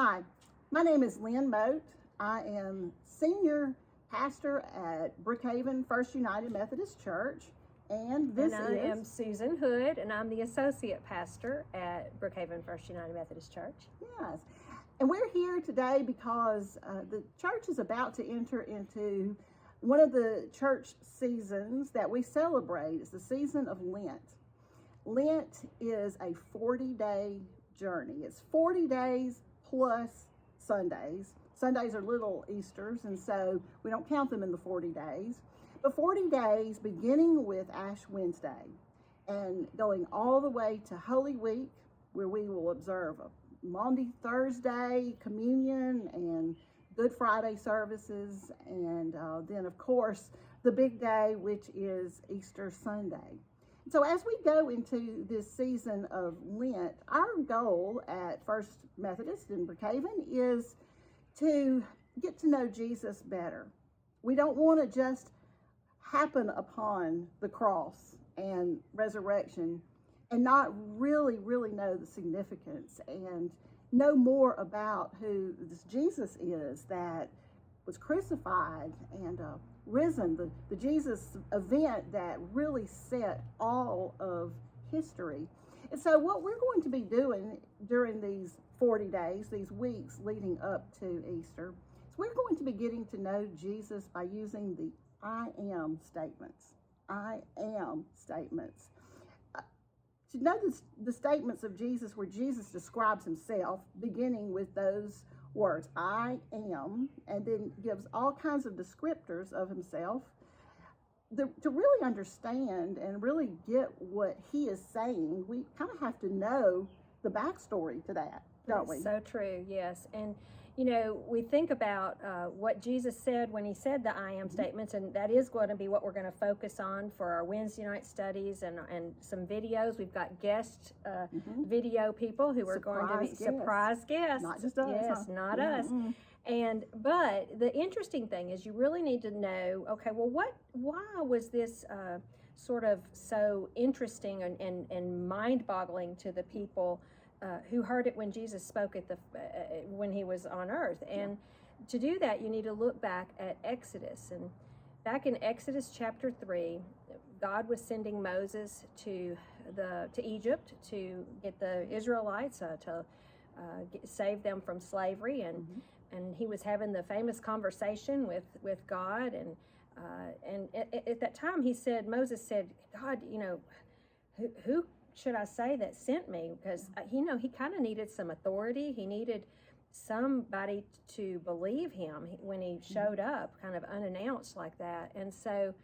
Hi, my name is Lynn Moat. I am senior pastor at Brookhaven First United Methodist Church, and I am Susan Hood, and I'm the associate pastor at Brookhaven First United Methodist Church. Yes, and we're here today because the church is about to enter into one of the church seasons that we celebrate. It's the season of Lent. Lent is a 40-day journey. It's 40 days plus Sundays. Sundays are little Easters, and so we don't count them in the 40 days. But 40 days beginning with Ash Wednesday and going all the way to Holy Week, where we will observe a Maundy Thursday communion and Good Friday services, and then, of course, the big day, which is Easter Sunday. So as we go into this season of Lent, our goal at First Methodist in Brookhaven is to get to know Jesus better. We don't want to just happen upon the cross and resurrection and not really know the significance and know more about who this Jesus is that was crucified and risen, the Jesus event that really set all of history. And so what we're going to be doing during these 40 days, these weeks leading up to Easter, is we're going to be getting to know Jesus by using the I am statements. I am statements. To know the statements of Jesus where Jesus describes himself, beginning with those words, I am, and then gives all kinds of descriptors of himself. To really understand and really get what he is saying, we kind of have to know the backstory to that, don't we? So true, yes. And you know, we think about what Jesus said when he said the I am statements, and that is going to be what we're going to focus on for our Wednesday night studies and some videos. We've got guest video people who are going to be surprise guests. Not just us. Yes, huh? not us. But the interesting thing is you really need to know, okay, well, why was this sort of so interesting and mind-boggling to the people who heard it when Jesus spoke at when he was on earth? And to do that, you need to look back at Exodus. And back in Exodus chapter 3, God was sending Moses to Egypt to get the Israelites to save them from slavery, and he was having the famous conversation with God, and at that time Moses said, God, you know, who should I say that sent me? Because he kind of needed some authority. He needed somebody to believe him when he showed up kind of unannounced like that. And so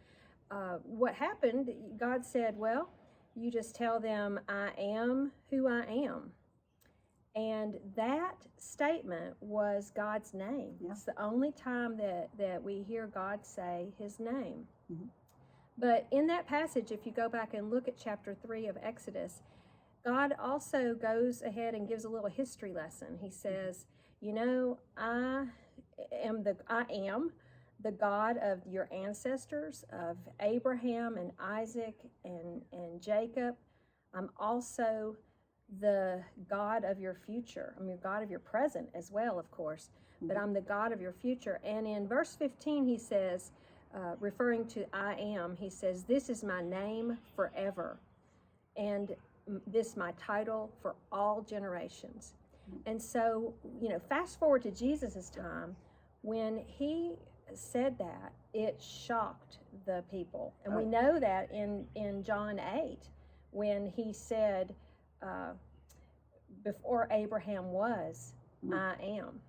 what happened, God said, well, you just tell them I am who I am. And that statement was God's name. It's the only time that we hear God say his name. But in that passage, if you go back and look at chapter 3 of Exodus, God also goes ahead and gives a little history lesson. He says, you know, I am the God of your ancestors, of Abraham and Isaac and Jacob. I'm also the God of your future. I'm your God of your present as well, of course, but I'm the God of your future. And in verse 15, he says, referring to I am, he says, this is my name forever, and this my title for all generations. And so, you know, fast forward to Jesus's time, when he said that, it shocked the people. And we know that in John 8, when he said, before Abraham was, I am.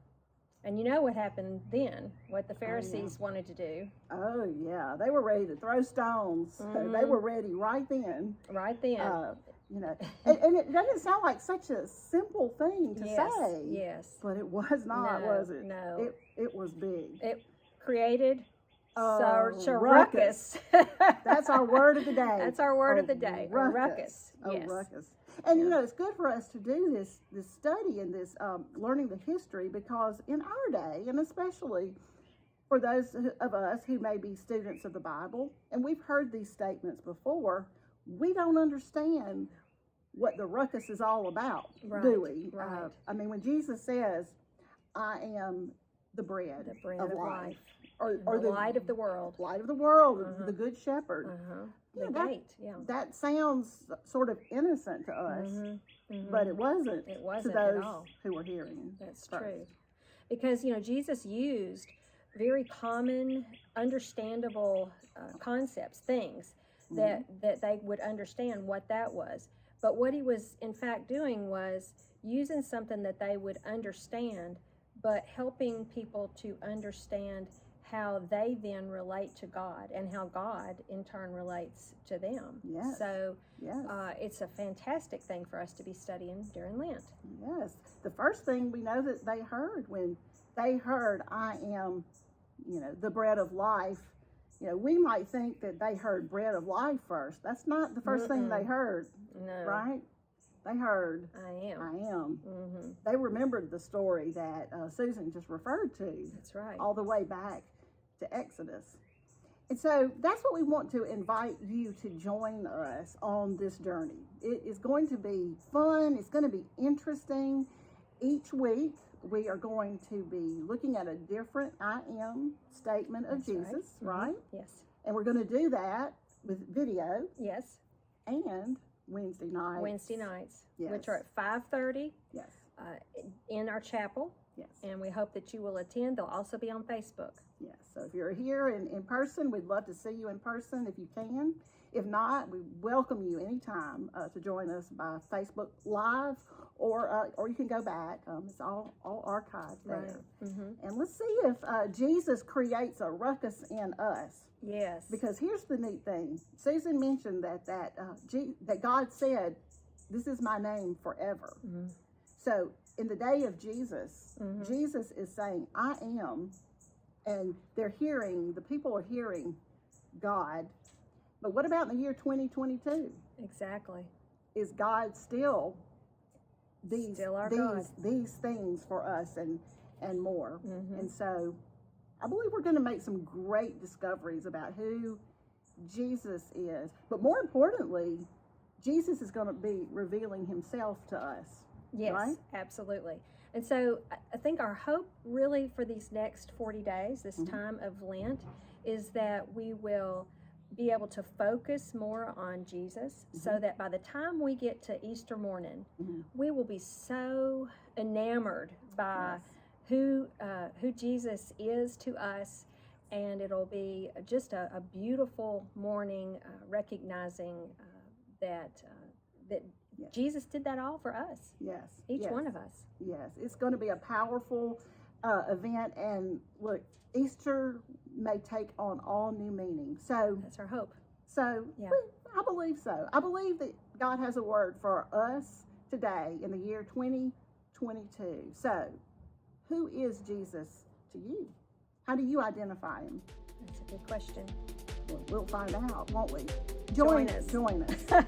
And you know what happened then, what the Pharisees wanted to do. Oh, yeah. They were ready to throw stones. They were ready right then. Right then. You know, and it doesn't sound like such a simple thing to say. Yes. But it was not, was it? No. It was big. It created such a ruckus. That's our word of the day. That's our word of the day. Ruckus. A ruckus. Yes. Ruckus. And you know, it's good for us to do this study and this learning the history, because in our day, and especially for those of us who may be students of the Bible, and we've heard these statements before, we don't understand what the ruckus is all about, do we? Right. I mean, when Jesus says, I am the bread, of life. Or the light of the world. Light of the world, the good shepherd. The that, gate, yeah. That sounds sort of innocent to us, but it wasn't. It wasn't to those at all. who were hearing. That's first. true. Because, Jesus used very common, understandable concepts, things that they would understand what that was. But what he was, in fact, doing was using something that they would understand, but helping people to understand how they then relate to God and how God in turn relates to them. Yes. So yes. It's a fantastic thing for us to be studying during Lent. Yes. The first thing we know that they heard when they heard, I am, the bread of life, we might think that they heard bread of life first. That's not the first thing they heard. No. Right? They heard, I am. I am. They remembered the story that Susan just referred to. That's right. All the way back to Exodus. And so that's what we want to invite you to join us on this journey. It is going to be fun. It's going to be interesting. Each week we are going to be looking at a different I am statement of Jesus, right? Yes. And we're going to do that with video. Yes. And Wednesday nights. Yes. Which are at 5:30. Yes. In our chapel. Yes. And we hope that you will attend. They'll also be on Facebook. Yes. So if you're here in person, we'd love to see you in person if you can. If not, we welcome you anytime to join us by Facebook Live, or you can go back. It's all archived there. Right. And let's see if Jesus creates a ruckus in us. Yes. Because here's the neat thing. Susan mentioned that God said, "This is my name forever." So in the day of Jesus, Jesus is saying, "I am," and the people are hearing God. But what about in the year 2022? Exactly. Is God still our God. these things for us and more? And so I believe we're going to make some great discoveries about who Jesus is. But more importantly, Jesus is going to be revealing himself to us. Yes, right? Absolutely. And so I think our hope really for these next 40 days, this time of Lent, is that we will be able to focus more on Jesus so that by the time we get to Easter morning, we will be so enamored by who Jesus is to us, and it'll be just a beautiful morning recognizing that Jesus did that all for us. Yes. Each one of us. Yes. It's going to be a powerful event, and look, Easter may take on all new meaning. So that's our hope. So I believe so. I believe that God has a word for us today in the year 2022. So who is Jesus to you? How do you identify him? That's a good question. We'll find out, won't we? Join us. Join us.